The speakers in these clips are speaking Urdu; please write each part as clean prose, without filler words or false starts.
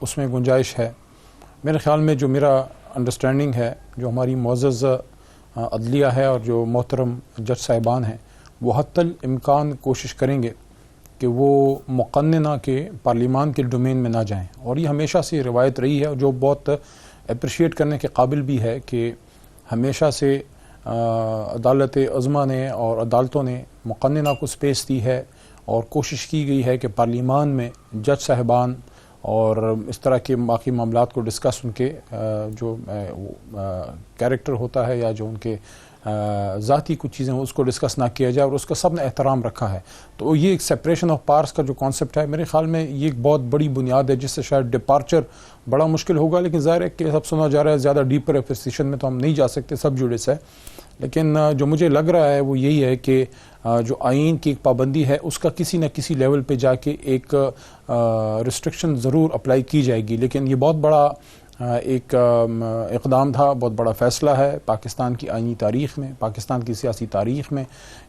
اس میں گنجائش ہے. میرے خیال میں جو میرا انڈرسٹینڈنگ ہے، جو ہماری معزز عدلیہ ہے اور جو محترم جج صاحبان ہیں، وہ حتی الامکان کوشش کریں گے کہ وہ مقننہ کے پارلیمان کے ڈومین میں نہ جائیں. اور یہ ہمیشہ سے روایت رہی ہے، جو بہت اپریشیٹ کرنے کے قابل بھی ہے کہ ہمیشہ سے عدالت عظمیٰ نے اور عدالتوں نے مقننہ کو سپیس دی ہے اور کوشش کی گئی ہے کہ پارلیمان میں جج صاحبان اور اس طرح کے باقی معاملات کو ڈسکس ان کے جو کیریکٹر ہوتا ہے یا جو ان کے ذاتی کچھ چیزیں اس کو ڈسکس نہ کیا جائے، اور اس کا سب نے احترام رکھا ہے. تو یہ ایک سپریشن آف پاورس کا جو کانسیپٹ ہے، میرے خیال میں یہ ایک بہت بڑی بنیاد ہے جس سے شاید ڈپارچر بڑا مشکل ہوگا. لیکن ظاہر ہے کہ سب سنا جا رہا ہے، زیادہ ڈیپر اپریسیشن میں تو ہم نہیں جا سکتے، سب جوڈس ہے. لیکن جو مجھے لگ رہا ہے وہ یہی ہے کہ جو آئین کی ایک پابندی ہے اس کا کسی نہ کسی لیول پہ جا کے ایک ریسٹرکشن ضرور اپلائی کی جائے گی. لیکن یہ بہت بڑا ایک اقدام تھا، بہت بڑا فیصلہ ہے پاکستان کی آئینی تاریخ میں، پاکستان کی سیاسی تاریخ میں،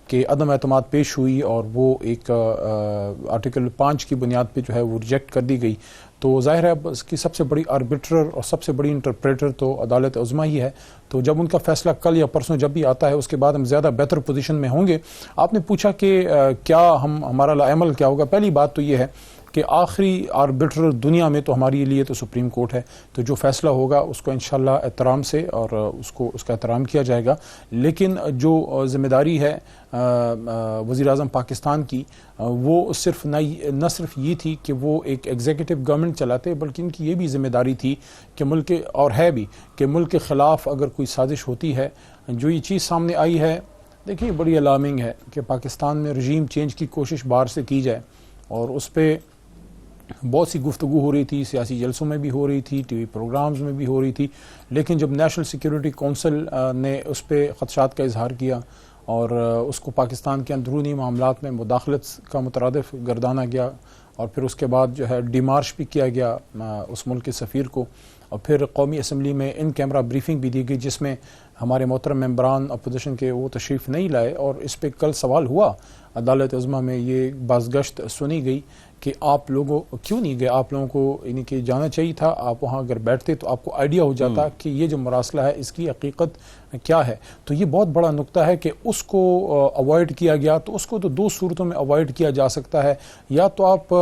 کہ عدم اعتماد پیش ہوئی اور وہ ایک آرٹیکل 5 کی بنیاد پہ جو ہے وہ ریجیکٹ کر دی گئی. تو ظاہر ہے اس کی سب سے بڑی آربیٹرر اور سب سے بڑی انٹرپریٹر تو عدالت عظمیٰ ہی ہے. تو جب ان کا فیصلہ کل یا پرسوں جب بھی آتا ہے، اس کے بعد ہم زیادہ بہتر پوزیشن میں ہوں گے. آپ نے پوچھا کہ کیا ہمارا عمل کیا ہوگا. پہلی بات تو یہ ہے کہ آخری آربیٹر دنیا میں تو ہمارے لیے تو سپریم کورٹ ہے. تو جو فیصلہ ہوگا اس کو انشاءاللہ احترام سے اور اس کا احترام کیا جائے گا. لیکن جو ذمہ داری ہے وزیر اعظم پاکستان کی، وہ نہ صرف یہ تھی کہ وہ ایک ایگزیکٹو گورنمنٹ چلاتے، بلکہ ان کی یہ بھی ذمہ داری تھی کہ ملک اور ہے بھی کہ ملک کے خلاف اگر کوئی سازش ہوتی ہے. جو یہ چیز سامنے آئی ہے، دیکھیے بڑی الارمنگ ہے کہ پاکستان میں رجیم چینج کی کوشش باہر سے کی جائے، اور اس پہ بہت سی گفتگو ہو رہی تھی، سیاسی جلسوں میں بھی ہو رہی تھی، ٹی وی پروگرامز میں بھی ہو رہی تھی. لیکن جب نیشنل سیکیورٹی کونسل نے اس پہ خدشات کا اظہار کیا اور اس کو پاکستان کے اندرونی معاملات میں مداخلت کا مترادف گردانا گیا، اور پھر اس کے بعد جو ہے ڈیمارش بھی کیا گیا اس ملک کے سفیر کو، اور پھر قومی اسمبلی میں ان کیمرہ بریفنگ بھی دی گئی جس میں ہمارے محترم ممبران اپوزیشن کے وہ تشریف نہیں لائے. اور اس پہ کل سوال ہوا عدالت عظمیٰ میں، یہ بازگشت سنی گئی کہ آپ لوگوں کیوں نہیں گئے، آپ لوگوں کو یعنی کہ جانا چاہیے تھا. آپ وہاں اگر بیٹھتے تو آپ کو آئیڈیا ہو جاتا کہ یہ جو مراسلہ ہے اس کی حقیقت کیا ہے. تو یہ بہت بڑا نقطہ ہے کہ اس کو اوائڈ کیا گیا. تو اس کو تو دو صورتوں میں اوائڈ کیا جا سکتا ہے، یا تو آپ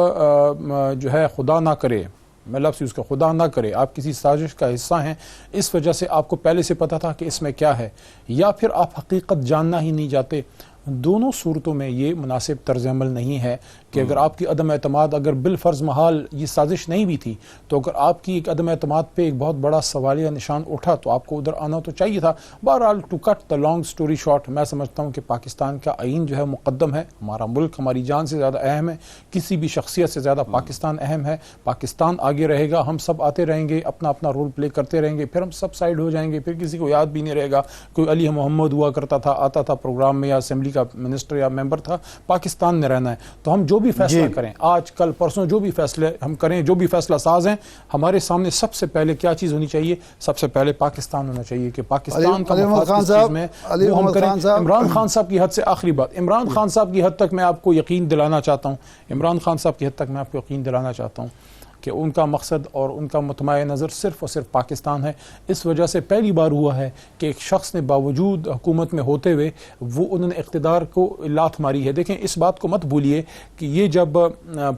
جو ہے خدا نہ کرے، میں لفظ اس کا خدا نہ کرے، آپ کسی سازش کا حصہ ہیں، اس وجہ سے آپ کو پہلے سے پتا تھا کہ اس میں کیا ہے، یا پھر آپ حقیقت جاننا ہی نہیں چاہتے. دونوں صورتوں میں یہ مناسب طرز عمل نہیں ہے کہ اگر آپ کی عدم اعتماد، اگر بالفرض محال یہ سازش نہیں بھی تھی، تو اگر آپ کی ایک عدم اعتماد پہ ایک بہت بڑا سوالیہ نشان اٹھا تو آپ کو ادھر آنا تو چاہیے تھا. بہرحال to cut the long story short, میں سمجھتا ہوں کہ پاکستان کا آئین جو ہے مقدم ہے. ہمارا ملک ہماری جان سے زیادہ اہم ہے، کسی بھی شخصیت سے زیادہ پاکستان اہم ہے. پاکستان آگے رہے گا، ہم سب آتے رہیں گے، اپنا اپنا رول پلے کرتے رہیں گے، پھر ہم سب سائڈ ہو جائیں گے، پھر کسی کو یاد بھی نہیں رہے گا. کوئی علی محمد ہوا کرتا تھا، آتا تھا پروگرام میں، یا اسمبلی کا منسٹر یا ممبر تھا. پاکستان نے رہنا ہے. تو ہم جو بھی فیصلہ کریں، آج کل پرسوں جو بھی فیصلے ہم کریں، جو بھی فیصلہ ساز ہیں، ہمارے سامنے سب سے پہلے کیا چیز ہونی چاہیے؟ سب سے پہلے پاکستان ہونا چاہیے کہ پاکستان کا مفاد کس چیز میں وہ ہم کریں. عمران خان صاحب کی حد سے آخری بات، عمران خان صاحب کی حد تک میں آپ کو یقین دلانا چاہتا ہوں، عمران خان صاحب کی حد تک میں آپ کو یقین دلانا چاہتا ہوں کہ ان کا مقصد اور ان کا مطمع نظر صرف اور صرف پاکستان ہے. اس وجہ سے پہلی بار ہوا ہے کہ ایک شخص نے باوجود حکومت میں ہوتے ہوئے وہ انہوں نے اقتدار کو لات ماری ہے. دیکھیں اس بات کو مت بھولیے کہ یہ جب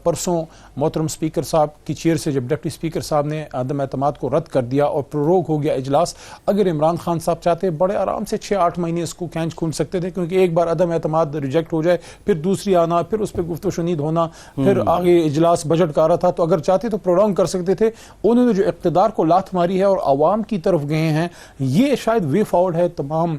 پرسوں محترم اسپیکر صاحب کی چیئر سے جب ڈپٹی اسپیکر صاحب نے عدم اعتماد کو رد کر دیا اور پروروگ ہو گیا اجلاس، اگر عمران خان صاحب چاہتے بڑے آرام سے 6-8 مہینے اس کو کھینچ کھول سکتے تھے، کیونکہ ایک بار عدم اعتماد ریجیکٹ ہو جائے، پھر دوسری آنا، پھر اس پہ گفت و شنید ہونا، پھر آگے اجلاس بجٹ کا آ رہا تھا. تو اگر چاہتے تو پرولونگ کر سکتے تھے. انہوں نے جو اقتدار کو لات ماری ہے اور عوام کی طرف گئے ہیں، یہ شاید وے فارورڈ ہے تمام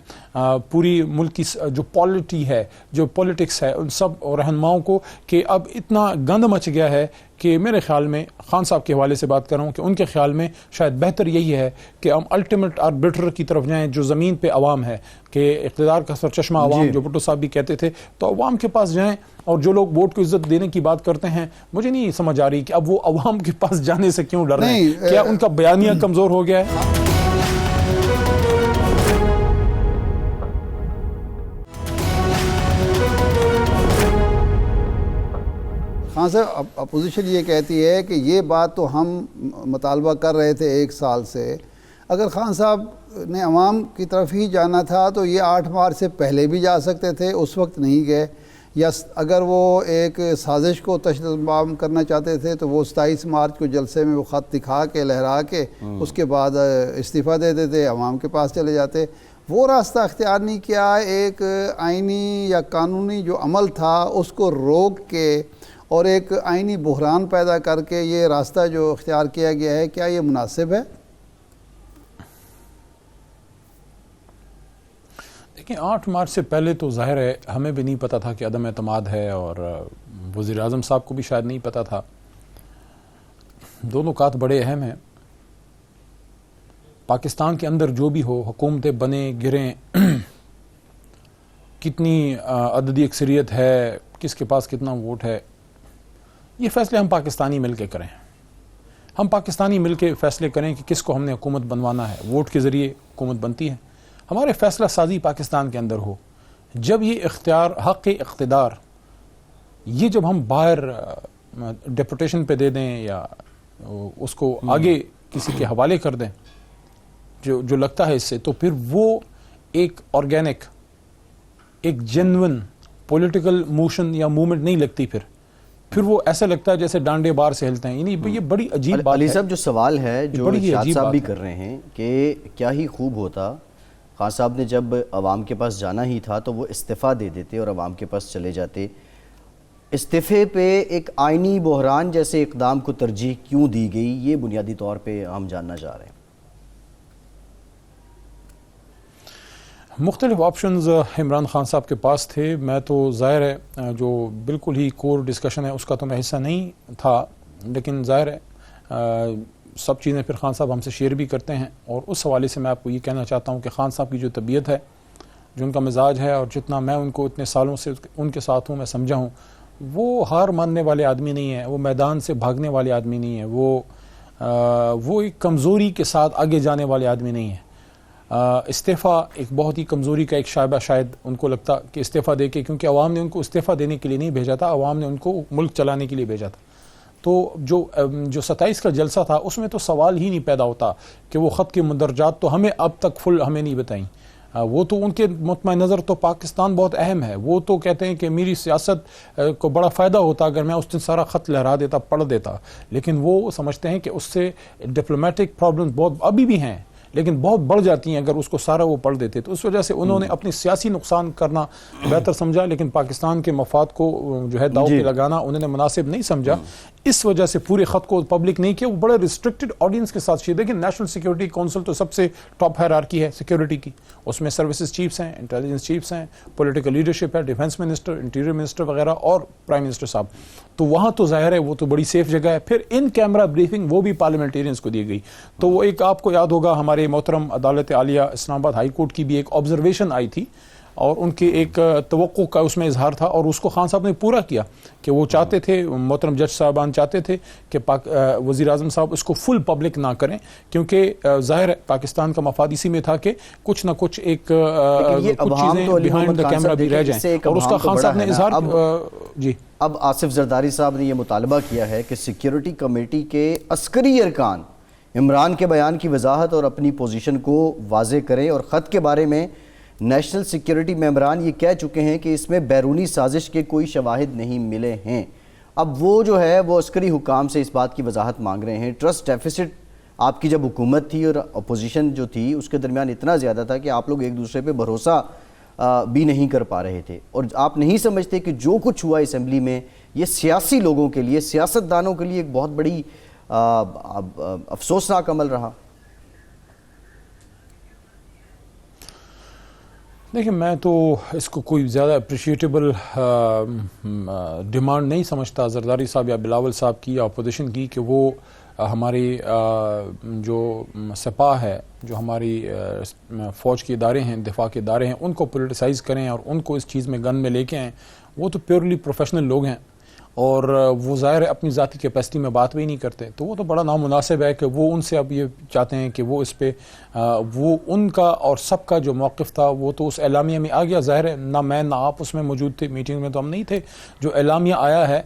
پوری ملک کی جو پالیٹی ہے، جو پولیٹکس ہے، ان سب رہنماؤں کو، کہ اب اتنا گند مچ گیا ہے کہ میرے خیال میں خان صاحب کے حوالے سے بات کر رہا ہوں کہ ان کے خیال میں شاید بہتر یہی ہے کہ ہم الٹیمیٹ آربیٹر کی طرف جائیں جو زمین پہ عوام ہے، کہ اقتدار کا سرچشمہ عوام جو بھٹو صاحب بھی کہتے تھے، تو عوام کے پاس جائیں. اور جو لوگ ووٹ کو عزت دینے کی بات کرتے ہیں، مجھے نہیں سمجھ آ رہی کہ اب وہ عوام کے پاس جانے سے کیوں ڈر رہے ہیں. کیا ان کا بیانیہ کمزور ہو گیا ہے؟ خان خان صاحب اپوزیشن یہ کہتی ہے کہ یہ بات تو ہم مطالبہ کر رہے تھے 1 سال سے، اگر خان صاحب نے عوام کی طرف ہی جانا تھا تو یہ 8 مارچ سے پہلے بھی جا سکتے تھے، اس وقت نہیں گئے، یا اگر وہ ایک سازش کو تشدد کرنا چاہتے تھے تو وہ 27 مارچ کو جلسے میں وہ خط دکھا کے لہرا کے اس کے بعد استعفیٰ دے دیتے، عوام کے پاس چلے جاتے۔ وہ راستہ اختیار نہیں کیا، ایک آئینی یا قانونی جو عمل تھا اس کو روک کے اور ایک آئینی بحران پیدا کر کے یہ راستہ جو اختیار کیا گیا ہے، کیا یہ مناسب ہے؟ دیکھیں 8 مارچ سے پہلے تو ظاہر ہے ہمیں بھی نہیں پتا تھا کہ عدم اعتماد ہے، اور وزیر اعظم صاحب کو بھی شاید نہیں پتا تھا۔ دو نکات بڑے اہم ہیں، پاکستان کے اندر جو بھی ہو، حکومتیں بنے گریں، کتنی عددی اکثریت ہے، کس کے پاس کتنا ووٹ ہے، یہ فیصلے ہم پاکستانی مل کے کریں۔ ہم پاکستانی مل کے فیصلے کریں کہ کس کو ہم نے حکومت بنوانا ہے، ووٹ کے ذریعے حکومت بنتی ہے۔ ہمارے فیصلہ سازی پاکستان کے اندر ہو، جب یہ اختیار حق اقتدار یہ جب ہم باہر ڈیپوٹیشن پہ دے دیں یا اس کو آگے کسی کے حوالے کر دیں جو لگتا ہے اس سے، تو پھر وہ ایک آرگینک، ایک جینوئن پولیٹیکل موشن یا موومنٹ نہیں لگتی، پھر وہ ایسا لگتا ہے جیسے ڈانڈے بار سے ہلتے ہیں۔ یعنی یہ بڑی عجیب بات ہے۔ علی صاحب جو سوال ہے جو شاد صاحب بھی کر رہے ہیں کہ کیا ہی خوب ہوتا خان صاحب نے جب عوام کے پاس جانا ہی تھا تو وہ استعفیٰ دے دیتے اور عوام کے پاس چلے جاتے۔ استعفے پہ ایک آئینی بحران جیسے اقدام کو ترجیح کیوں دی گئی، یہ بنیادی طور پہ ہم جاننا چاہ رہے ہیں۔ مختلف آپشنز عمران خان صاحب کے پاس تھے، میں تو ظاہر ہے جو بالکل ہی کور ڈسکشن ہے اس کا تو میں حصہ نہیں تھا، لیکن ظاہر ہے سب چیزیں پھر خان صاحب ہم سے شیئر بھی کرتے ہیں، اور اس حوالے سے میں آپ کو یہ کہنا چاہتا ہوں کہ خان صاحب کی جو طبیعت ہے، جو ان کا مزاج ہے، اور جتنا میں ان کو اتنے سالوں سے ان کے ساتھ ہوں، میں سمجھا ہوں، وہ ہار ماننے والے آدمی نہیں ہیں، وہ میدان سے بھاگنے والے آدمی نہیں ہیں، وہ ایک کمزوری کے ساتھ آگے جانے والے آدمی نہیں ہیں۔ استعفیٰ ایک بہت ہی کمزوری کا ایک شائبہ شاید ان کو لگتا کہ استعفیٰ دے کے، کیونکہ عوام نے ان کو استعفیٰ دینے کے لیے نہیں بھیجا تھا، عوام نے ان کو ملک چلانے کے لیے بھیجا تھا۔ تو جو 27 کا جلسہ تھا اس میں تو سوال ہی نہیں پیدا ہوتا کہ وہ خط کے مندرجات تو ہمیں اب تک فل ہمیں نہیں بتائیں، وہ تو ان کے مطمع نظر تو پاکستان بہت اہم ہے، وہ تو کہتے ہیں کہ میری سیاست کو بڑا فائدہ ہوتا اگر میں اس دن سارا خط لہرا دیتا، پڑھ دیتا، لیکن وہ سمجھتے ہیں کہ اس سے ڈپلومیٹک پرابلم بہت ابھی بھی ہیں لیکن بہت بڑھ جاتی ہیں اگر اس کو سارا وہ پڑھ دیتے، تو اس وجہ سے انہوں نے اپنی سیاسی نقصان کرنا بہتر سمجھا، لیکن پاکستان کے مفاد کو جو ہے داؤ پہ لگانا انہوں نے مناسب نہیں سمجھا، اس وجہ سے پورے خط کو پبلک نہیں کیا، وہ بڑے ریسٹرکٹڈ آڈینس کے ساتھ شیئر۔ لیکن نیشنل سیکیورٹی کونسل تو سب سے ٹاپ ہائرارکی ہے سیکیورٹی کی، اس میں سروسز چیفز ہیں، انٹیلیجنس چیفز ہیں، پولیٹیکل لیڈرشپ ہے، ڈیفنس منسٹر، انٹیریئر منسٹر وغیرہ، اور پرائم منسٹر صاحب، تو وہاں تو ظاہر ہے وہ تو بڑی سیف جگہ ہے۔ پھر ان کیمرہ بریفنگ وہ بھی پارلیمنٹیرینز کو دی گئی، تو وہ ایک آپ کو یاد ہوگا ہمارے محترم عدالت عالیہ اسلام آباد ہائی کورٹ کی بھی ایک آبزرویشن آئی تھی، اور ان کے ایک توقع کا اس میں اظہار تھا، اور اس کو خان صاحب نے پورا کیا کہ وہ چاہتے تھے، محترم جج صاحبان چاہتے تھے کہ وزیر اعظم صاحب اس کو فل پبلک نہ کریں، کیونکہ ظاہر پاکستان کا مفاد اسی میں تھا کہ کچھ نہ کچھ ایک کچھ چیزیں بیہائنڈ دا کیمرہ بھی رہ جائیں، اور اس کا خان صاحب نے اظہار جی۔ اب آصف زرداری صاحب نے یہ مطالبہ کیا ہے کہ سیکیورٹی کمیٹی کے عسکری ارکان عمران کے بیان کی وضاحت اور اپنی پوزیشن کو واضح کریں، اور خط کے بارے میں نیشنل سیکیورٹی ممبران یہ کہہ چکے ہیں کہ اس میں بیرونی سازش کے کوئی شواہد نہیں ملے ہیں۔ اب وہ جو ہے وہ عسکری حکام سے اس بات کی وضاحت مانگ رہے ہیں۔ ٹرسٹ ڈیفیسٹ آپ کی جب حکومت تھی اور اپوزیشن جو تھی اس کے درمیان اتنا زیادہ تھا کہ آپ لوگ ایک دوسرے پہ بھروسہ بھی نہیں کر پا رہے تھے، اور آپ نہیں سمجھتے کہ جو کچھ ہوا اسمبلی میں یہ سیاسی لوگوں کے لیے، سیاستدانوں کے لیے ایک بہت بڑی افسوسناک عمل رہا؟ دیکھیں میں تو اس کو کوئی زیادہ اپریشیٹیبل ڈیمانڈ نہیں سمجھتا زرداری صاحب یا بلاول صاحب کی یا اپوزیشن کی کہ وہ ہماری جو سپاہ ہے، جو ہماری فوج کے ادارے ہیں، دفاع کے ادارے ہیں، ان کو پولیٹیسائز کریں اور ان کو اس چیز میں گن میں لے کے آئیں۔ وہ تو پیورلی پروفیشنل لوگ ہیں، اور وہ ظاہر ہے اپنی ذاتی کیپیسٹی میں بات بھی نہیں کرتے، تو وہ تو بڑا نامناسب ہے کہ وہ ان سے اب یہ چاہتے ہیں کہ وہ اس پہ وہ ان کا اور سب کا جو موقف تھا وہ تو اس اعلامیہ میں آ گیا. ظاہر ہے نہ میں نہ آپ اس میں موجود تھے، میٹنگ میں تو ہم نہیں تھے. جو اعلامیہ آیا ہے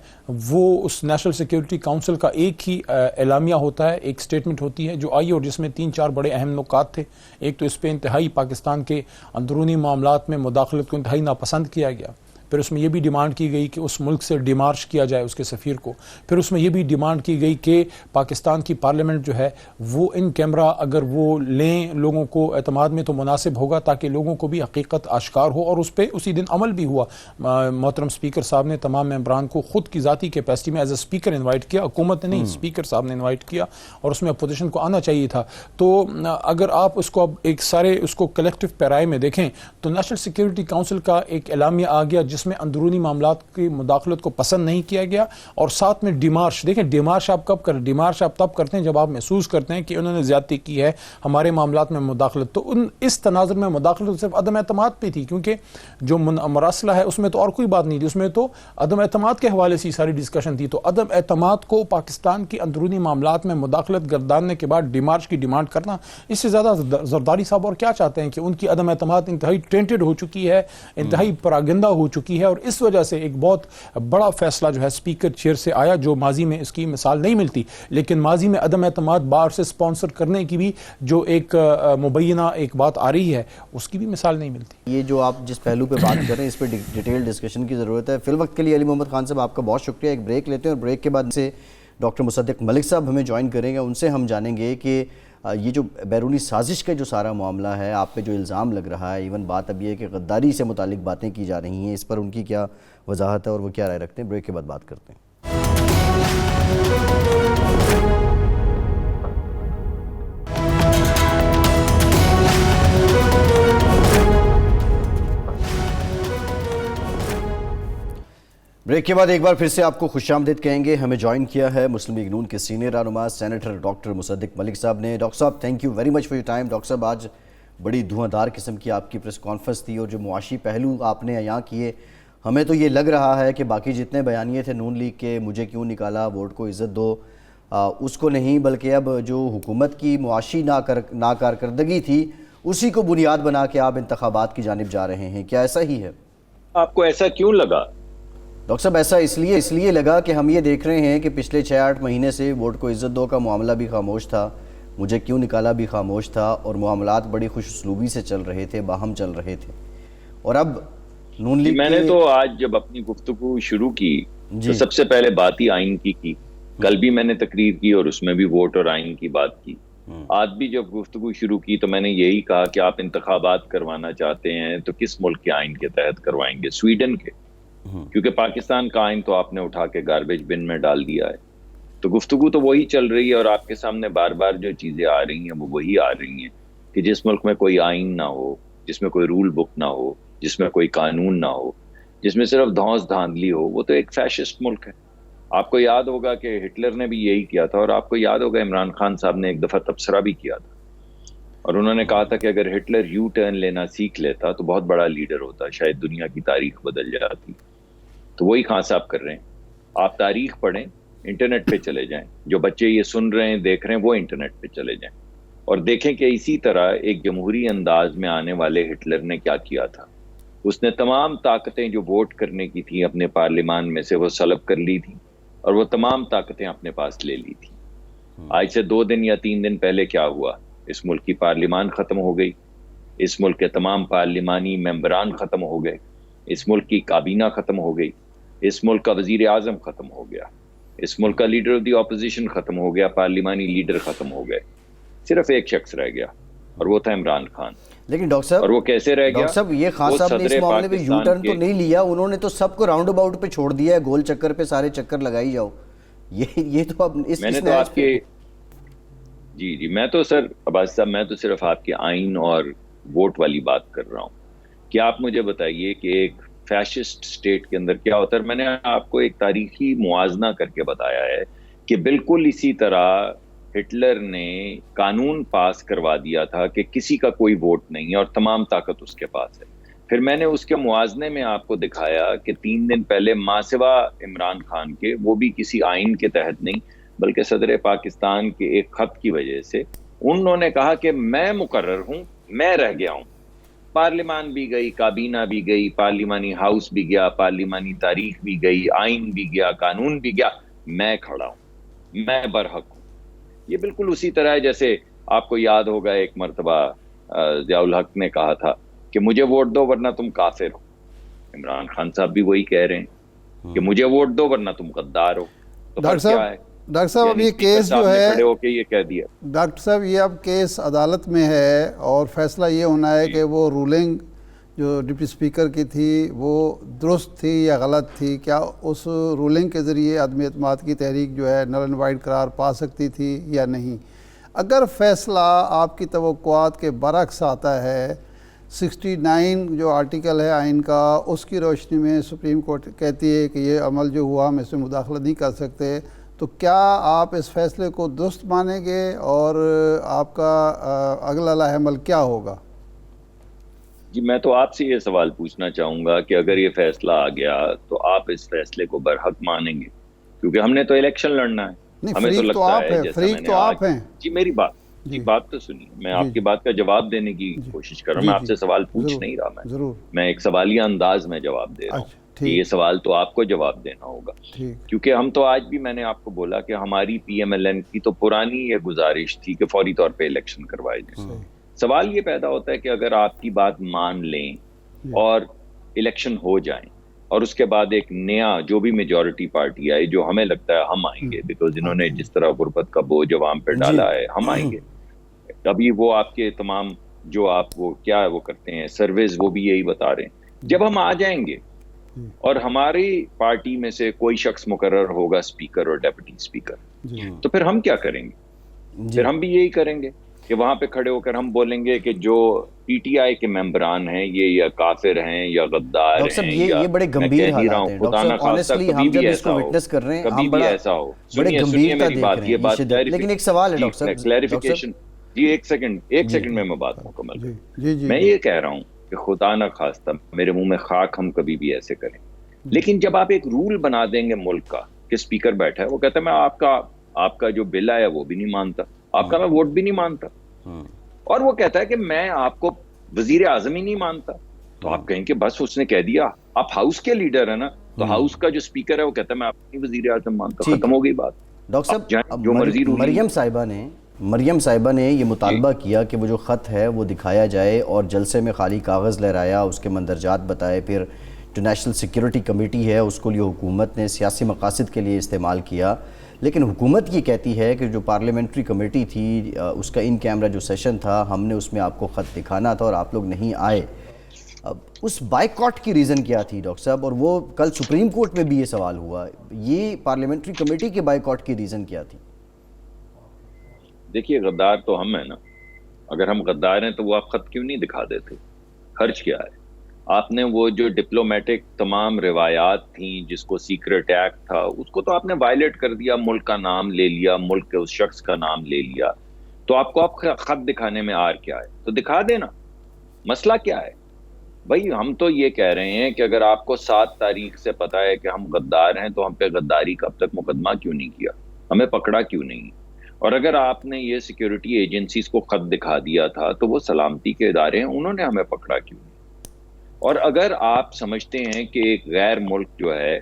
وہ اس نیشنل سیکیورٹی کونسل کا ایک ہی اعلامیہ ہوتا ہے، ایک سٹیٹمنٹ ہوتی ہے جو آئی اور جس میں 3-4 بڑے اہم نکات تھے. ایک تو اس پہ انتہائی پاکستان کے اندرونی معاملات میں مداخلت کو انتہائی ناپسند کیا گیا. پھر اس میں یہ بھی ڈیمانڈ کی گئی کہ اس ملک سے ڈیمارش کیا جائے اس کے سفیر کو. پھر اس میں یہ بھی ڈیمانڈ کی گئی کہ پاکستان کی پارلیمنٹ جو ہے وہ ان کیمرہ اگر وہ لیں لوگوں کو اعتماد میں تو مناسب ہوگا تاکہ لوگوں کو بھی حقیقت آشکار ہو. اور اس پہ اسی دن عمل بھی ہوا. محترم اسپیکر صاحب نے تمام ممبران کو خود کی ذاتی کیپیسٹی میں ایز اے اسپیکر انوائٹ کیا، حکومت نے نہیں، اسپیکر صاحب نے انوائٹ کیا، اور اس میں اپوزیشن کو آنا چاہیے تھا. تو اگر آپ اس کو اب ایک سارے اس کو کلیکٹو پیرائے میں دیکھیں تو نیشنل سیکیورٹی کونسل کا ایک اعلامیہ آ گیا جس میں اندرونی معاملات کی مداخلت کو پسند نہیں کیا گیا، اور ساتھ میں ڈیمارش. دیکھیں ڈیمارش آپ کب کریں؟ ڈیمارش آپ تب کرتے ہیں جب آپ محسوس کرتے ہیں کہ انہوں نے زیادتی کی ہے ہمارے معاملات میں مداخلت. تو اس تناظر میں مداخلت صرف عدم اعتماد پہ تھی، کیونکہ جو مراسلہ ہے اس میں تو اور کوئی بات نہیں تھی، اس میں تو عدم اعتماد کے حوالے سے ساری ڈسکشن تھی. تو عدم اعتماد کو پاکستان کی اندرونی معاملات میں مداخلت گرداننے کے بعد ڈیمارش کی ڈیمانڈ کرنا، اس سے زیادہ زرداری صاحب اور کیا چاہتے ہیں کہ ان کی عدم اعتماد انتہائی ٹینٹڈ ہو چکی ہے، انتہائی پراگندہ ہو چکی ہے. اور اس وجہ سے ایک بہت بڑا فیصلہ جو ہے اسپیکر چیئر سے آیا، جو ماضی میں اس کی مثال نہیں ملتی، لیکن ماضی میں عدم اعتماد باہر سے اسپانسر کرنے کی بھی جو ایک مبینہ ایک بات آ رہی ہے اس کی بھی مثال نہیں ملتی. یہ جو آپ جس پہلو پہ بات کر رہے ہیں اس پہ ڈیٹیل ڈسکشن کی ضرورت ہے. فی الوقت کے لیے علی محمد خان صاحب آپ کا بہت شکریہ. ایک بریک لیتے ہیں اور بریک کے بعد سے ڈاکٹر مصدق ملک صاحب ہمیں جوائن کریں گے. ان سے ہم جانیں گے کہ یہ جو بیرونی سازش کا جو سارا معاملہ ہے، آپ پہ جو الزام لگ رہا ہے، ایون بات اب یہ ہے کہ غداری سے متعلق باتیں کی جا رہی ہیں، اس پر ان کی کیا وضاحت ہے اور وہ کیا رائے رکھتے ہیں. بریک کے بعد بات کرتے ہیں. بریک کے بعد ایک بار پھر سے آپ کو خوش آمدید کہیں گے. ہمیں جوائن کیا ہے مسلم لیگ نون کے سینئر رہنما سینیٹر ڈاکٹر مصدق ملک صاحب نے. ڈاکٹر صاحب thank you very much for your time. Doctor صاحب آج بڑی دھواں دھار قسم کی آپ کی پریس کانفرنس تھی اور جو معاشی پہلو آپ نے یہاں کیے، ہمیں تو یہ لگ رہا ہے کہ باقی جتنے بیانیے تھے نون لیگ کے، مجھے کیوں نکالا، ووٹ کو عزت دو، اس کو نہیں، بلکہ اب جو حکومت کی معاشی ناکارکردگی تھی اسی کو بنیاد بنا کے آپ انتخابات کی جانب جا رہے ہیں. کیا ایسا ہی ہے؟ آپ کو ایسا کیوں لگا؟ ڈاکٹر صاحب ایسا اس لیے لگا کہ ہم یہ دیکھ رہے ہیں کہ پچھلے 6-8 مہینے سے ووٹ کو عزت دو کا معاملہ بھی خاموش تھا، مجھے کیوں نکالا بھی خاموش تھا، اور معاملات بڑی خوش اسلوبی سے چل رہے تھے، باہم چل رہے تھے. اور اب نون لیگ میں نے تو آج جب اپنی گفتگو شروع کی تو سب سے پہلے بات ہی آئین کی. کل بھی میں نے تقریر کی اور اس میں بھی ووٹ اور آئین کی بات کی. آج بھی جب گفتگو شروع کی تو میں نے یہی کہا کہ آپ انتخابات کروانا چاہتے ہیں تو کس ملک کے آئین کے تحت کروائیں گے؟ سویڈن کے، کیونکہ پاکستان کا آئین تو آپ نے اٹھا کے گاربیج بن میں ڈال دیا ہے. تو گفتگو تو وہی چل رہی ہے اور آپ کے سامنے بار بار جو چیزیں آ رہی ہیں وہ وہی آ رہی ہیں کہ جس ملک میں کوئی آئین نہ ہو، جس میں کوئی رول بک نہ ہو، جس میں کوئی قانون نہ ہو، جس میں صرف دھونس دھاندلی ہو، وہ تو ایک فیشسٹ ملک ہے. آپ کو یاد ہوگا کہ ہٹلر نے بھی یہی کیا تھا، اور آپ کو یاد ہوگا عمران خان صاحب نے ایک دفعہ تبصرہ بھی کیا تھا اور انہوں نے کہا تھا کہ اگر ہٹلر یو ٹرن لینا سیکھ لیتا تو بہت بڑا لیڈر ہوتا، شاید دنیا کی تاریخ بدل جاتی. تو وہی خان صاحب کر رہے ہیں. آپ تاریخ پڑھیں، انٹرنیٹ پہ چلے جائیں، جو بچے یہ سن رہے ہیں دیکھ رہے ہیں وہ انٹرنیٹ پہ چلے جائیں اور دیکھیں کہ اسی طرح ایک جمہوری انداز میں آنے والے ہٹلر نے کیا کیا تھا. اس نے تمام طاقتیں جو ووٹ کرنے کی تھیں اپنے پارلیمان میں سے وہ سلب کر لی تھی اور وہ تمام طاقتیں اپنے پاس لے لی تھی. آج سے 2 دن یا 3 دن پہلے کیا ہوا؟ اس ملک کی پارلیمان ختم ہو گئی، اس ملک کے تمام پارلیمانی ممبران ختم ہو گئے، اس ملک کی کابینہ ختم ہو گئی، اس ملک کا وزیر اعظم ختم ہو گیا، اس ملک کا لیڈر آف دی اپوزیشن ختم ہو گیا، پارلیمانی لیڈر ختم ہو گئے. صرف ایک شخص رہ گیا اور وہ تھا عمران خان. لیکن ڈاکٹر صاحب، اور وہ کیسے رہ گیا؟ ڈاکٹر صاحب یہ خان صاحب نے اس معاملے پہ یو ٹرن تو نہیں لیا، انہوں نے تو سب کو راؤنڈ اباؤٹ پہ چھوڑ دیا ہے، گول چکر پہ سارے چکر لگائی جاؤ. یہ تو اب اس میں نے تو آپ کے جی میں تو سر عباس صاحب میں تو صرف آپ کے آئین اور ووٹ والی بات کر رہا ہوں. کہ آپ مجھے بتائیے کہ ایک فیشسٹ سٹیٹ کے اندر کیا ہوتا ہے. میں نے آپ کو ایک تاریخی موازنہ کر کے بتایا ہے کہ بالکل اسی طرح ہٹلر نے قانون پاس کروا دیا تھا کہ کسی کا کوئی ووٹ نہیں ہے اور تمام طاقت اس کے پاس ہے. پھر میں نے اس کے موازنے میں آپ کو دکھایا کہ 3 دن پہلے ماں سوا عمران خان کے، وہ بھی کسی آئین کے تحت نہیں بلکہ صدر پاکستان کے ایک خط کی وجہ سے، انہوں نے کہا کہ میں مقرر ہوں، میں رہ گیا ہوں، پارلیمان بھی گئی، کابینہ بھی گئی، پارلیمانی ہاؤس بھی گیا، پارلیمانی تاریخ بھی گئی، آئین بھی گیا، قانون بھی گیا، میں کھڑا ہوں، میں برحق ہوں۔ یہ بالکل اسی طرح ہے جیسے آپ کو یاد ہوگا ایک مرتبہ ضیاء الحق نے کہا تھا کہ مجھے ووٹ دو ورنہ تم کافر ہو۔ عمران خان صاحب بھی وہی کہہ رہے ہیں کہ مجھے ووٹ دو ورنہ تم غدار ہو۔ تو ڈاکٹر صاحب اب یہ کیس جو ہے، کھڑے ہو کے یہ کہہ دیا ڈاکٹر صاحب یہ اب کیس عدالت میں ہے اور فیصلہ یہ ہونا ہے کہ وہ رولنگ جو ڈپٹی اسپیکر کی تھی وہ درست تھی یا غلط تھی، کیا اس رولنگ کے ذریعے عدم اعتماد کی تحریک جو ہے نل اینڈ وائڈ قرار پا سکتی تھی یا نہیں۔ اگر فیصلہ آپ کی توقعات کے برعکس آتا ہے، 69 جو آرٹیکل ہے آئین کا، اس کی روشنی میں سپریم کورٹ کہتی ہے کہ یہ عمل جو ہوا ہم اس میں مداخلت نہیں کر سکتے، تو کیا آپ اس فیصلے کو درست مانیں گے اور آپ کا اگلا لاہ عمل کیا ہوگا؟ جی میں تو آپ سے یہ سوال پوچھنا چاہوں گا کہ اگر یہ فیصلہ آ گیا تو آپ اس فیصلے کو برحق مانیں گے؟ کیونکہ ہم نے تو الیکشن لڑنا ہے، نہیں، ہمیں تو فریق تو لگتا آپ ہے ہیں، جیسا فریق میں نے تو آپ ہیں۔ جی میری بات تو سنیے، میں آپ کی بات کا جواب دینے کی کوشش کر رہا ہوں، میں آپ سے سوال پوچھ نہیں رہا، ضرور میں ایک سوالیہ انداز میں جواب دے رہا ہوں کہ یہ سوال تو آپ کو جواب دینا ہوگا، کیونکہ ہم تو آج بھی، میں نے آپ کو بولا کہ ہماری پی ایم ایل این کی تو پرانی یہ گزارش تھی کہ فوری طور پہ الیکشن کروائے جائیں۔ سوال یہ پیدا ہوتا ہے کہ اگر آپ کی بات مان لیں اور الیکشن ہو جائیں اور اس کے بعد ایک نیا جو بھی میجورٹی پارٹی آئے، جو ہمیں لگتا ہے ہم آئیں گے، بیکاز انہوں نے جس طرح غربت کا بوجھ عوام پہ ڈالا ہے، ہم آئیں گے۔ ابھی وہ آپ کے تمام جو آپ وہ کیا وہ کرتے ہیں سرویز، وہ بھی یہی بتا رہے ہیں، جب ہم آ جائیں گے اور ہماری پارٹی میں سے کوئی شخص مقرر ہوگا اسپیکر اور ڈیپٹی اسپیکر، تو پھر ہم کیا کریں گے؟ پھر ہم بھی یہی کریں گے کہ وہاں پہ کھڑے ہو کر ہم بولیں گے کہ جو پی ٹی آئی کے ممبران ہیں یہ یا کافر ہیں یا غدار ہیں، یہ بڑے گمبھیر حالات ہیں ڈاکٹر صاحب، آنیسٹلی ہم جب اس کو وٹنس کر رہے ہیں، ہم بڑے گمبھیرتا دیکھ رہے ہیں، شدت۔ لیکن ایک سوال ہے ڈاکٹر صاحب، کلیریفیکیشن، جی ایک سیکنڈ میں بات مکمل کروں۔ میں یہ کہہ رہا ہوں کہ خدا نہ خواستہ میرے منہ میں خاک ہم کبھی بھی ایسے کریں، لیکن جب آپ ایک رول بنا دیں گے ملک کا کہ اسپیکر بیٹھا ہے، وہ کہتا ہے میں آپ کا جو بل آیا وہ بھی نہیں مانتا، آپ کا میں ووٹ بھی نہیں مانتا، اور وہ کہتا ہے کہ میں آپ کو وزیر اعظم ہی نہیں مانتا، تو آپ کہیں کہ بس اس نے کہہ دیا، آپ ہاؤس کے لیڈر ہیں نا، تو ہاؤس کا جو اسپیکر ہے وہ کہتا ہے میں آپ نہیں وزیر اعظم مانتا، ختم ہو گئی بات۔ ڈاکٹر صاحب، جو مریم صاحبہ نے یہ مطالبہ کیا کہ وہ جو خط ہے وہ دکھایا جائے اور جلسے میں خالی کاغذ لہرایا، اس کے مندرجات بتائے، پھر جو نیشنل سیکیورٹی کمیٹی ہے اس کو لیے حکومت نے سیاسی مقاصد کے لیے استعمال کیا، لیکن حکومت یہ کہتی ہے کہ جو پارلیمنٹری کمیٹی تھی اس کا ان کیمرہ جو سیشن تھا، ہم نے اس میں آپ کو خط دکھانا تھا اور آپ لوگ نہیں آئے۔ اب اس بائیکاٹ کی ریزن کیا تھی ڈاکٹر صاحب؟ اور وہ کل سپریم کورٹ میں بھی یہ سوال ہوا، یہ پارلیمنٹری کمیٹی کے بائیکاٹ کی ریزن کیا تھی؟ دیکھیے غدار تو ہم ہیں نا، اگر ہم غدار ہیں تو وہ آپ خط کیوں نہیں دکھا دیتے؟ خرچ کیا ہے؟ آپ نے وہ جو ڈپلومیٹک تمام روایات تھیں جس کو سیکرٹ ایکٹ تھا، اس کو تو آپ نے وائلیٹ کر دیا، ملک کا نام لے لیا، ملک کے اس شخص کا نام لے لیا، تو آپ کو خط دکھانے میں آر کیا ہے؟ تو دکھا دینا، مسئلہ کیا ہے بھائی؟ ہم تو یہ کہہ رہے ہیں کہ اگر آپ کو 7 تاریخ سے پتا ہے کہ ہم غدار ہیں تو ہم پہ غداری کا اب تک مقدمہ کیوں نہیں کیا؟ ہمیں پکڑا کیوں نہیں؟ اور اگر آپ نے یہ سیکیورٹی ایجنسیز کو خط دکھا دیا تھا تو وہ سلامتی کے ادارے ہیں، انہوں نے ہمیں پکڑا کیوں نہیں؟ اور اگر آپ سمجھتے ہیں کہ ایک غیر ملک جو ہے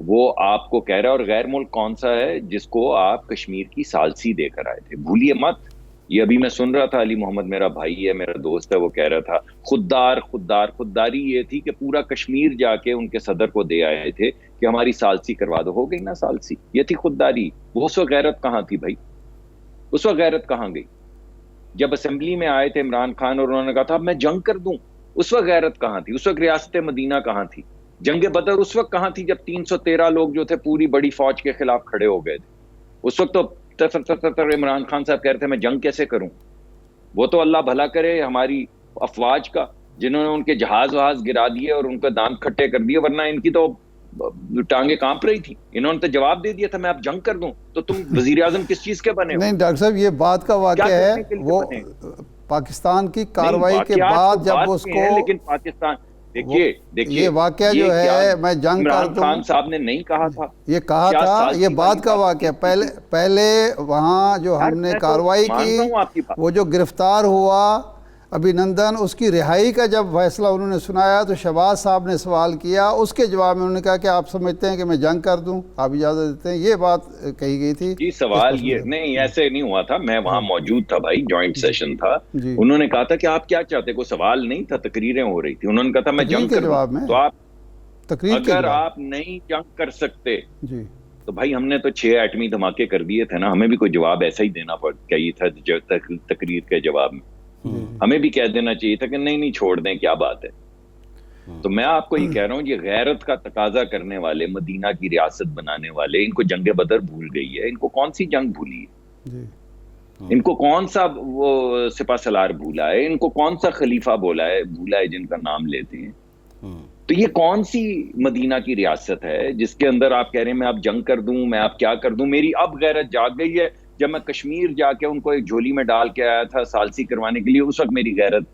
وہ آپ کو کہہ رہا ہے، اور غیر ملک کون سا ہے؟ جس کو آپ کشمیر کی ثالثی دے کر آئے تھے، بھولیے مت۔ یہ ابھی میں سن رہا تھا، علی محمد میرا بھائی ہے، میرا دوست ہے، وہ کہہ رہا تھا خودداری یہ تھی کہ پورا کشمیر جا کے ان کے صدر کو دے آئے تھے کہ ہماری ثالثی کروا دو، ہو گئی نا ثالثی، یہ تھی خودداری۔ وہ اس وقت غیرت کہاں تھی بھائی؟ اس وقت غیرت کہاں گئی؟ جب اسمبلی میں آئے تھے عمران خان اور انہوں نے کہا تھا اب میں جنگ کر دوں، اس وقت غیرت کہاں تھی؟ اس وقت ریاست مدینہ کہاں تھی؟ جنگ بدر اس وقت کہاں تھی جب 313 لوگ جو تھے پوری بڑی فوج کے خلاف کھڑے ہو گئے تھے؟ اس وقت تو عمران خان صاحب کہہ رہے تھے میں جنگ کیسے کروں؟ وہ تو اللہ بھلا کرے ہماری افواج کا، جنہوں نے ان کے جہاز وہاز گرا دیے اور ان کے دانت کھٹے کر دیے، ورنہ ان کی تو ٹانگیں کانپ رہی تھی۔ انہوں نے تو جواب دے دیا تھا میں اب جنگ کر دوں، تو تم وزیر اعظم کس چیز کے بنے ہو؟ نہیں ڈاکٹر صاحب، یہ بات کا واقعہ ہے، وہ پاکستان کی کارروائی کے بعد جب اس کو، لیکن دیکھیے یہ واقعہ جو ہے میں جنگ کر عمران دوں، خان صاحب نے نہیں کہا تھا، یہ کہا تھا، یہ بعد کا واقعہ. پہلے وہاں جو ہم نے کارروائی کی، وہ جو گرفتار ہوا ابھینندن، اس کی رہائی کا جب فیصلہ انہوں نے سنایا تو شہباز صاحب نے سوال کیا، اس کے جواب میں انہوں نے کہا کہ آپ سمجھتے ہیں کہ میں جنگ کر دوں، آپ اجازت دیتے ہیں. یہ بات کہی گئی تھی. جی سوال یہ نہیں، ایسے نہیں ہوا تھا، میں وہاں موجود تھا بھائی، جوائنٹ سیشن تھا. جی. انہوں نے کہا تھا کہ آپ کیا چاہتے، کوئی سوال نہیں تھا، تقریریں ہو رہی تھی. انہوں نے کہا تھا میں جنگ کر دوں. تو آپ اگر آپ نہیں جنگ کر سکتے جی تو بھائی ہم نے تو 6 ایٹمی دھماکے کر دیے تھے نا، ہمیں بھی کوئی جواب ایسا ہی دینا چاہیے تھا تقریر کے جواب میں. ہمیں بھی کہہ دینا چاہیے تھا کہ نہیں چھوڑ دیں، کیا بات ہے. تو میں آپ کو یہ کہہ رہا ہوں، یہ غیرت کا تقاضا کرنے والے، مدینہ کی ریاست بنانے والے، ان کو جنگ بدر بھول گئی ہے. ان کو کون سی جنگ بھولی ہے؟ ان کو کون سا وہ سپہ سالار بھولا ہے؟ ان کو کون سا خلیفہ بھولا ہے جن کا نام لیتے ہیں؟ تو یہ کون سی مدینہ کی ریاست ہے جس کے اندر آپ کہہ رہے ہیں میں آپ جنگ کر دوں، میں آپ کیا کر دوں؟ میری اب غیرت جاگ گئی ہے. جب میں کشمیر جا کے ان کو ایک جھولی میں ڈال کے آیا تھا ثالثی کروانے کے لیے، اس وقت میری غیرت،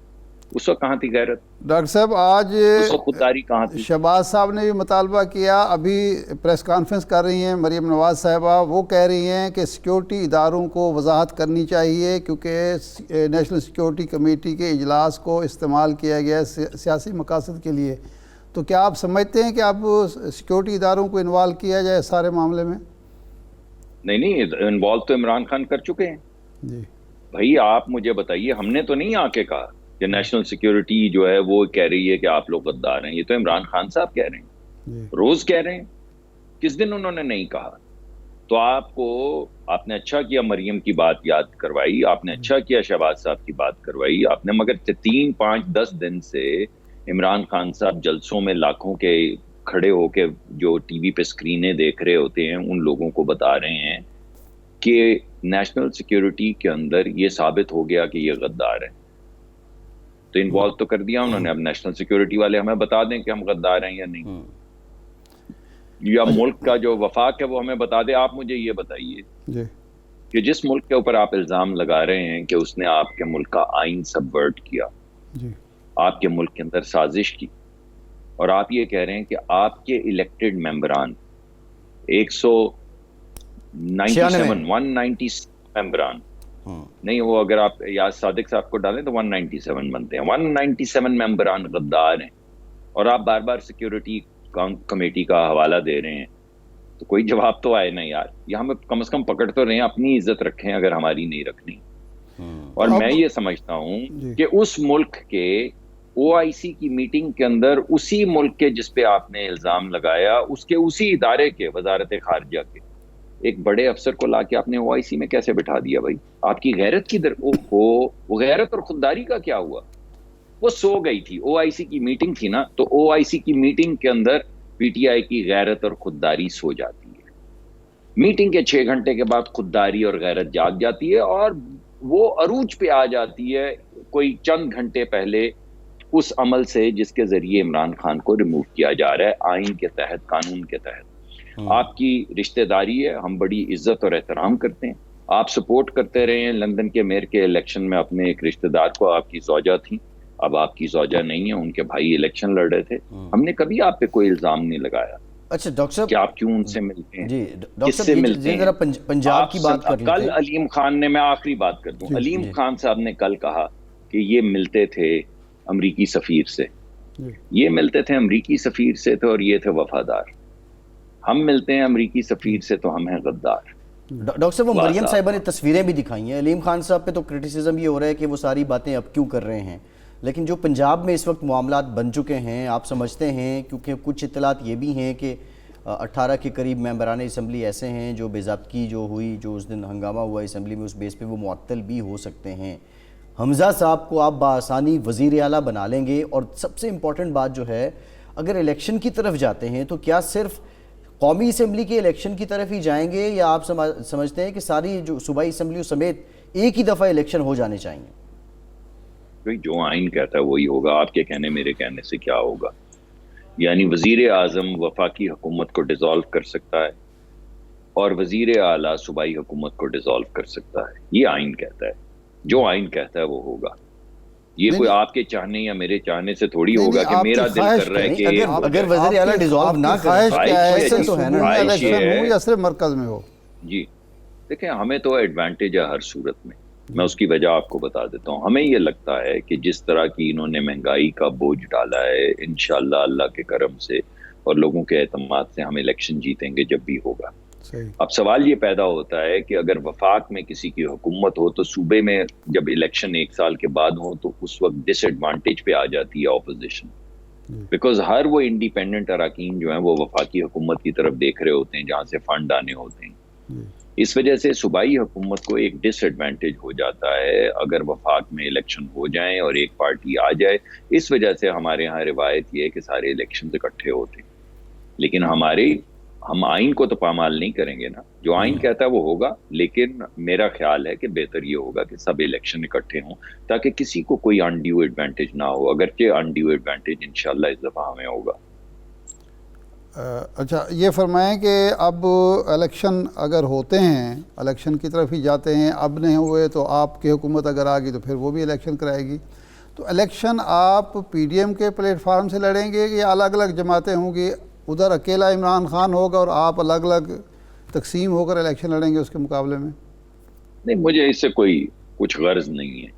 اس وقت کہاں تھی غیرت؟ ڈاکٹر صاحب آج اس وقت خودداری کہاں تھی؟ شہباز صاحب نے بھی مطالبہ کیا، ابھی پریس کانفرنس کر رہی ہیں مریم نواز صاحبہ، وہ کہہ رہی ہیں کہ سیکیورٹی اداروں کو وضاحت کرنی چاہیے کیونکہ نیشنل سیکیورٹی کمیٹی کے اجلاس کو استعمال کیا گیا ہے سیاسی مقاصد کے لیے. تو کیا آپ سمجھتے ہیں کہ اب سیکیورٹی اداروں کو انوالو کیا جائے سارے معاملے میں؟ نہیں، انوالو تو عمران خان کر چکے ہیں. جی بھائی آپ مجھے بتائیے، ہم نے تو نہیں آ کے کہا کہ نیشنل سیکیورٹی جو ہے وہ کہہ رہی ہے کہ آپ لوگ غدار ہیں. یہ تو عمران خان صاحب کہہ رہے ہیں، روز کہہ رہے ہیں. کس دن انہوں نے نہیں کہا؟ تو آپ نے اچھا کیا مریم کی بات یاد کروائی، آپ نے اچھا کیا شہباز صاحب کی بات کروائی آپ نے، مگر 3 5 10 دن سے عمران خان صاحب جلسوں میں لاکھوں کے کھڑے ہو کے جو ٹی وی پہ سکرینیں دیکھ رہے ہوتے ہیں، ان لوگوں کو بتا رہے ہیں کہ نیشنل سیکیورٹی کے اندر یہ ثابت ہو گیا کہ یہ غدار ہے. تو انوالو تو کر دیا انہوں نے. اب نیشنل سیکیورٹی والے ہمیں بتا دیں کہ ہم غدار ہیں یا نہیں، یا ملک کا جو وفاق ہے وہ ہمیں بتا دے. آپ مجھے یہ بتائیے کہ جس ملک کے اوپر آپ الزام لگا رہے ہیں کہ اس نے آپ کے ملک کا آئین سبورٹ کیا، آپ کے ملک کے اندر سازش کی، اور آپ یہ کہہ رہے ہیں کہ آپ کے الیکٹڈ ممبران 197 ممبران نہیں، وہ اگر آپ یاد صادق صاحب کو ڈالیں تو 197 بنتے ہیں. 197 ممبران غدار ہیں، اور آپ بار بار سیکیورٹی کمیٹی کا حوالہ دے رہے ہیں. تو کوئی جواب تو آئے نا یار. یہ ہمیں کم از کم پکڑ تو رہے ہیں، اپنی عزت رکھیں اگر ہماری نہیں رکھنی. اور میں یہ سمجھتا ہوں کہ اس ملک کے OIC کی میٹنگ کے اندر، اسی ملک کے جس پہ آپ نے الزام لگایا، اس کے اسی ادارے کے وزارت خارجہ کے ایک بڑے افسر کو لا کے آپ نے OIC میں کیسے بٹھا دیا بھائی؟ آپ کی غیرت کی وہ غیرت اور خودداری کا کیا ہوا؟ وہ سو گئی تھی. OIC کی میٹنگ تھی نا، تو OIC کی میٹنگ کے اندر PTI کی غیرت اور خودداری سو جاتی ہے. میٹنگ کے 6 گھنٹے کے بعد خودداری اور غیرت جاگ جاتی ہے، اور وہ عروج پہ آ جاتی ہے کوئی چند گھنٹے پہلے اس عمل سے جس کے ذریعے عمران خان کو ریموو کیا جا رہا ہے آئین کے تحت، قانون کے تحت. آپ کی رشتہ داری ہے، ہم بڑی عزت اور احترام کرتے ہیں. آپ سپورٹ کرتے رہے ہیں. لندن کے میئر کے الیکشن میں اپنے ایک رشتہ دار کو، آپ کی زوجہ تھی، اب آپ کی زوجہ نہیں ہے، ان کے بھائی الیکشن لڑ رہے تھے. ہم نے کبھی آپ پہ کوئی الزام نہیں لگایا. اچھا ڈاکٹر صاحب، کہ آپ کیوں ان سے ملتے ہیں، جی کس سے ملتے ہیں. پنجاب کی بات کر کل علیم خان نے، میں آخری بات کر دوں، علیم خان صاحب نے کل کہا کہ یہ ملتے تھے امریکی سفیر سے. یہ ملتے تھے امریکی سفیر سے تو، اور یہ تھے وفادار. ہم ملتے ہیں امریکی سفیر سے تو ہم ہیں غدار. ڈاکٹر صاحب، وہ مریم صاحبہ نے تصویریں بھی دکھائی ہیں. علیم خان صاحب پہ تو کرٹیسزم یہ ہو رہا ہے کہ وہ ساری باتیں اب کیوں کر رہے ہیں، لیکن جو پنجاب میں اس وقت معاملات بن چکے ہیں، آپ سمجھتے ہیں، کیونکہ کچھ اطلاعات یہ بھی ہیں کہ 18 کے قریب ممبران اسمبلی ایسے ہیں جو بے ضابطگی جو ہوئی، جو اس دن ہنگامہ ہوا اسمبلی میں، اس بیس پہ وہ معطل بھی ہو سکتے ہیں. حمزہ صاحب کو آپ بآسانی وزیر اعلیٰ بنا لیں گے. اور سب سے امپورٹنٹ بات جو ہے، اگر الیکشن کی طرف جاتے ہیں تو کیا صرف قومی اسمبلی کے الیکشن کی طرف ہی جائیں گے، یا آپ سمجھتے ہیں کہ ساری جو صوبائی اسمبلیوں سمیت ایک ہی دفعہ الیکشن ہو جانے چاہیے؟ جو آئین کہتا ہے وہی ہوگا. آپ کے کہنے میرے کہنے سے کیا ہوگا؟ یعنی وزیر اعظم وفاقی حکومت کو ڈیزالو کر سکتا ہے، اور وزیر اعلیٰ صوبائی حکومت کو ڈیزالو کر سکتا ہے. یہ آئین کہتا ہے. جو آئین کہتا ہے وہ ہوگا. یہ کوئی آپ کے چاہنے یا میرے چاہنے سے تھوڑی ہوگا کہ میرا دل کر رہا ہے کہ اگر وزیر اعلیٰ ڈیزالو نہ کرے تو ہے نا الیکشن ہو یا صرف مرکز میں ہو. جی دیکھیں ہمیں تو ایڈوانٹیج ہے ہر صورت میں اس کی وجہ آپ کو بتا دیتا ہوں. ہمیں یہ لگتا ہے کہ جس طرح کی انہوں نے مہنگائی کا بوجھ ڈالا ہے انشاءاللہ اللہ کے کرم سے اور لوگوں کے اعتماد سے ہم الیکشن جیتیں گے جب بھی ہوگا. اب سوال یہ پیدا ہوتا ہے کہ اگر وفاق میں کسی کی حکومت ہو تو صوبے میں جب الیکشن 1 سال کے بعد ہو تو اس وقت ڈس ایڈوانٹیج پہ آ جاتی ہے اپوزیشن, بیکاز ہر وہ انڈیپینڈنٹ اراکین جو ہیں وہ وفاقی حکومت کی طرف دیکھ رہے ہوتے ہیں جہاں سے فنڈ آنے ہوتے ہیں. اس وجہ سے صوبائی حکومت کو ایک ڈس ایڈوانٹیج ہو جاتا ہے اگر وفاق میں الیکشن ہو جائیں اور ایک پارٹی آ جائے. اس وجہ سے ہمارے ہاں روایت یہ ہے کہ سارے الیکشن اکٹھے ہوتے ہیں, لیکن ہم آئین کو تو پامال نہیں کریں گے نا. جو آئین کہتا ہے وہ ہوگا, لیکن میرا خیال ہے کہ بہتر یہ ہوگا کہ سب الیکشن اکٹھے ہوں تاکہ کسی کو کوئی انڈیو ایڈوانٹیج نہ ہو, اگرچہ انڈیو ایڈوانٹیج انشاءاللہ اس دفعہ ہمیں ہوگا. اچھا یہ فرمائیں کہ اب الیکشن اگر ہوتے ہیں الیکشن کی طرف ہی جاتے ہیں, اب نہیں ہوئے تو آپ کی حکومت اگر آ گئی تو پھر وہ بھی الیکشن کرائے گی, تو الیکشن آپ پی ڈی ایم کے پلیٹ فارم سے لڑیں گے یا الگ الگ جماعتیں ہوں گی, ادھر اکیلا عمران خان ہوگا اور آپ الگ الگ تقسیم ہو کر الیکشن لڑیں گے اس کے مقابلے میں؟ نہیں, مجھے اس سے کچھ غرض نہیں ہے.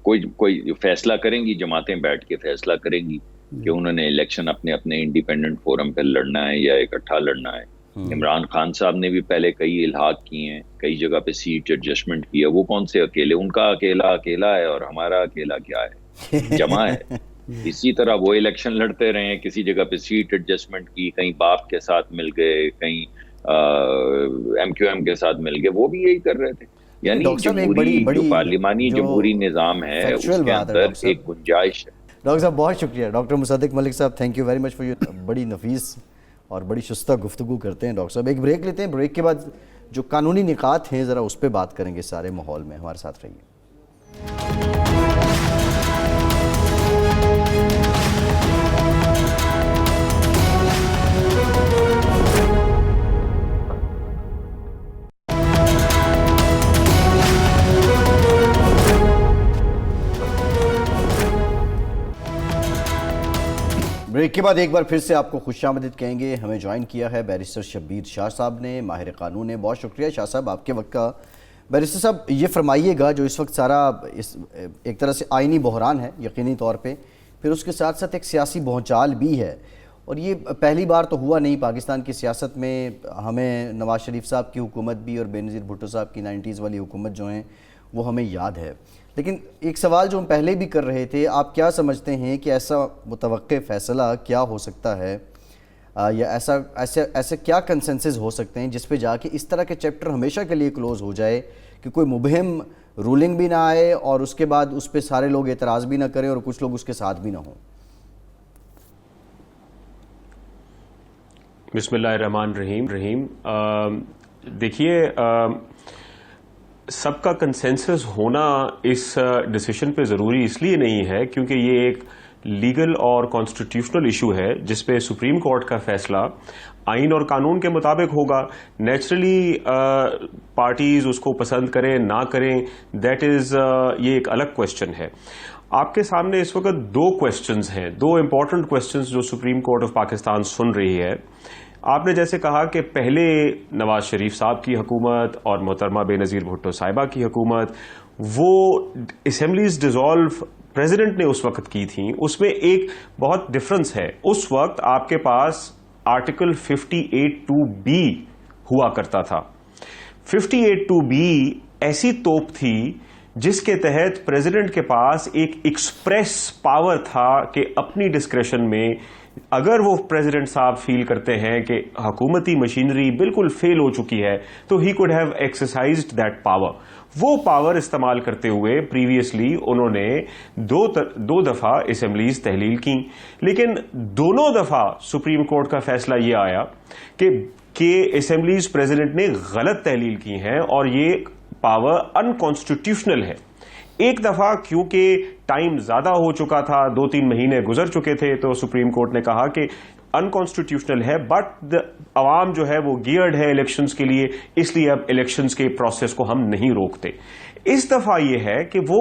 کوئی فیصلہ کریں گی جماعتیں بیٹھ کے فیصلہ کریں گی کہ انہوں نے الیکشن اپنے انڈیپینڈنٹ فورم پہ لڑنا ہے یا اکٹھا لڑنا ہے. عمران خان صاحب نے بھی پہلے کئی الحاق کیے ہیں, کئی جگہ پہ سیٹ ایڈجسٹمنٹ کیا, وہ کون سے اکیلے, ان کا اکیلا ہے اور ہمارا اکیلا کیا ہے, جمع ہے. اسی طرح وہ الیکشن لڑتے رہے ہیں, کسی جگہ پہ سیٹ ایڈجسٹمنٹ کی, کہیں باپ کے ساتھ مل گئے, کہیں ایم کیو ایم کے ساتھ مل گئے, وہ بھی یہی کر رہے تھے. یعنی جو پارلیمانی جمہوری نظام ہے اس کے اندر ایک گنجائش ہے. ڈاکٹر صاحب بہت شکریہ. ڈاکٹر مصدق ملک صاحب, thank you very much for your بڑی نفیس اور بڑی شستہ گفتگو کرتے ہیں. ڈاکٹر صاحب ایک بریک لیتے ہیں, بریک کے بعد جو قانونی نکات ہیں ذرا اس پہ بات کریں گے سارے ماحول میں. ہمارے ساتھ رہیے. بریک کے بعد ایک بار پھر سے آپ کو خوش آمدید کہیں گے. ہمیں جوائن کیا ہے بیرسٹر شبیر شاہ صاحب نے, ماہر قانون نے. بہت شکریہ شاہ صاحب آپ کے وقت کا. بیرسٹر صاحب یہ فرمائیے گا جو اس وقت سارا ایک طرح سے آئینی بحران ہے یقینی طور پہ, پھر اس کے ساتھ ساتھ ایک سیاسی بھونچال بھی ہے, اور یہ پہلی بار تو ہوا نہیں پاکستان کی سیاست میں. ہمیں نواز شریف صاحب کی حکومت بھی اور بے نظیر بھٹو صاحب کی 90s والی حکومت جو ہیں وہ ہمیں یاد ہے. لیکن ایک سوال جو ہم پہلے بھی کر رہے تھے, آپ کیا سمجھتے ہیں کہ ایسا متوقع فیصلہ کیا ہو سکتا ہے, یا ایسے کیا کنسنسس ہو سکتے ہیں جس پہ جا کے اس طرح کے چیپٹر ہمیشہ کے لیے کلوز ہو جائے کہ کوئی مبہم رولنگ بھی نہ آئے اور اس کے بعد اس پہ سارے لوگ اعتراض بھی نہ کریں اور کچھ لوگ اس کے ساتھ بھی نہ ہوں؟ بسم اللہ الرحمن الرحیم. دیکھیے, سب کا کنسنسس ہونا اس ڈیسیشن پہ ضروری اس لیے نہیں ہے کیونکہ یہ ایک لیگل اور کانسٹیٹیوشنل ایشو ہے جس پہ سپریم کورٹ کا فیصلہ آئین اور قانون کے مطابق ہوگا. نیچرلی پارٹیز اس کو پسند کریں نہ کریں, دیٹ از یہ ایک الگ کویسچن ہے. آپ کے سامنے اس وقت 2 کویسچنز ہیں, 2 امپورٹنٹ کویسچنز جو سپریم کورٹ آف پاکستان سن رہی ہے. آپ نے جیسے کہا کہ پہلے نواز شریف صاحب کی حکومت اور محترمہ بے نظیر بھٹو صاحبہ کی حکومت, وہ اسمبلیز ڈیزالو پریزیڈنٹ نے اس وقت کی تھیں, اس میں ایک بہت ڈفرنس ہے. اس وقت آپ کے پاس آرٹیکل 58(2)B ہوا کرتا تھا. 58(2)B ایسی توپ تھی جس کے تحت پریزیڈنٹ کے پاس ایک ایکسپریس پاور تھا کہ اپنی ڈسکریشن میں اگر وہ پریزیڈنٹ صاحب فیل کرتے ہیں کہ حکومتی مشینری بالکل فیل ہو چکی ہے تو he could have exercised that power. وہ پاور استعمال کرتے ہوئے پریویسلی انہوں نے دو دفعہ اسمبلیز تحلیل کی, لیکن دونوں دفعہ سپریم کورٹ کا فیصلہ یہ آیا کہ اسمبلیز پریزیڈنٹ نے غلط تحلیل کی ہیں اور یہ پاور انکانسٹیٹیوشنل ہے. ایک دفعہ کیونکہ ٹائم زیادہ ہو چکا تھا, 2-3 مہینے گزر چکے تھے, تو سپریم کورٹ نے کہا کہ انکانسٹیٹیوشنل ہے, بٹ عوام جو ہے وہ گیئرڈ ہے الیکشنز کے لیے, اس لیے اب الیکشنز کے پروسیس کو ہم نہیں روکتے. اس دفعہ یہ ہے کہ وہ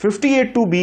58(2)B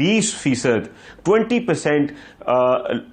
20% 20%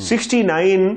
69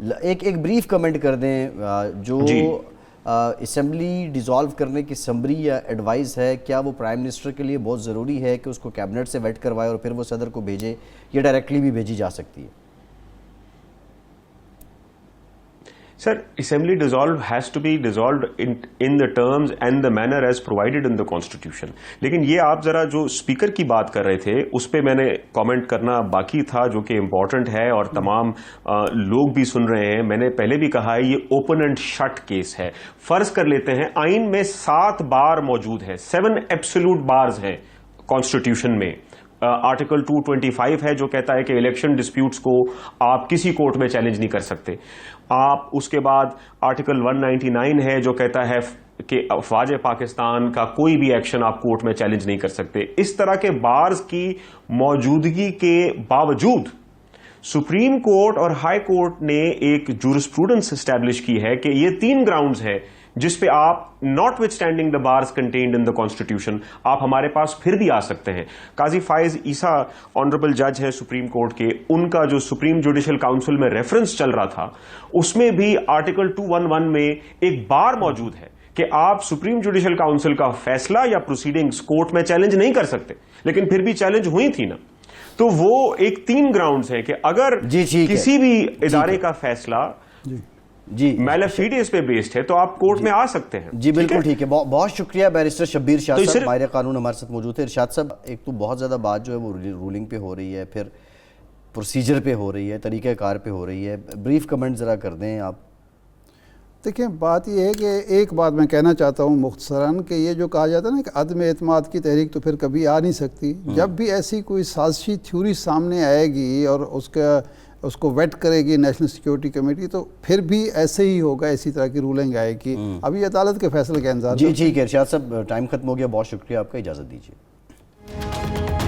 ایک بریف کمنٹ کر دیں جو اسمبلی ڈیزالو کرنے کی سمری یا ایڈوائز ہے، کیا وہ پرائم منسٹر کے لیے بہت ضروری ہے کہ اس کو کیبنٹ سے ویٹ کروائے اور پھر وہ صدر کو بھیجے، یا ڈائریکٹلی بھی بھیجی جا سکتی ہے؟ Sir assembly dissolve has to be dissolved in the terms and the manner as provided in the constitution. لیکن یہ آپ ذرا جو اسپیکر کی بات کر رہے تھے اس پہ میں نے کامنٹ کرنا باقی تھا، جو کہ امپورٹنٹ ہے اور تمام لوگ بھی سن رہے ہیں. میں نے پہلے بھی کہا ہے یہ اوپن اینڈ شٹ کیس ہے. فرض کر لیتے ہیں آئین میں 7 بار موجود ہے، 7 ایبسولوٹ بارز ہیں کانسٹیٹیوشن میں. آرٹیکل 225 ہے جو کہتا ہے کہ الیکشن ڈسپیوٹس کو آپ کسی کورٹ میں چیلنج نہیں کر سکتے. آپ اس کے بعد آرٹیکل 199 ہے جو کہتا ہے کہ افواج پاکستان کا کوئی بھی ایکشن آپ کورٹ میں چیلنج نہیں کر سکتے. اس طرح کے بارز کی موجودگی کے باوجود سپریم کورٹ اور ہائی کورٹ نے ایک جورسپروڈنس اسٹیبلش کی ہے کہ یہ 3 گراؤنڈز ہے جس پہ آپ notwithstanding the bars contained in the constitution آپ ہمارے پاس پھر بھی آ سکتے ہیں. قاضی فائز عیسیٰ آنریبل جج ہے سپریم کورٹ کے، ان کا جو سپریم جوڈیشل کاؤنسل میں ریفرنس چل رہا تھا اس میں بھی آرٹیکل 211 میں ایک بار موجود ہے کہ آپ سپریم جوڈیشل کاؤنسل کا فیصلہ یا پروسیڈنگز کورٹ میں چیلنج نہیں کر سکتے، لیکن پھر بھی چیلنج ہوئی تھی نا. تو وہ ایک 3 گراؤنڈز ہیں کہ اگر کسی بھی ادارے کا فیصلہ جی میلافیڈیس پہ بیسڈ ہے تو آپ کورٹ میں آ سکتے ہیں. جی بالکل ٹھیک ہے. بہت شکریہ بیرسٹر شبیر شاہ صاحب، ماہر قانون ہمارے ساتھ موجود ہے. ارشاد صاحب، ایک تو بہت زیادہ بات جو ہے وہ رولنگ پہ ہو رہی ہے، پھر پروسیجر پہ ہو رہی ہے، طریقہ کار پہ ہو رہی ہے. بریف کمنٹ ذرا کر دیں آپ. دیکھیں بات یہ ہے کہ ایک بات میں کہنا چاہتا ہوں مختصراً کہ یہ جو کہا جاتا ہے نا کہ عدم اعتماد کی تحریک تو پھر کبھی آ نہیں سکتی. جب بھی ایسی کوئی سازشی تھیوری سامنے آئے گی اور اس کو ویٹ کرے گی نیشنل سیکیورٹی کمیٹی تو پھر بھی ایسے ہی ہوگا، اسی طرح کی رولنگ آئے گی. ابھی عدالت کے فیصلے کا انتظار. جی ٹھیک ہے ارشاد صاحب، ٹائم ختم ہو گیا. بہت شکریہ آپ کا، اجازت دیجیے.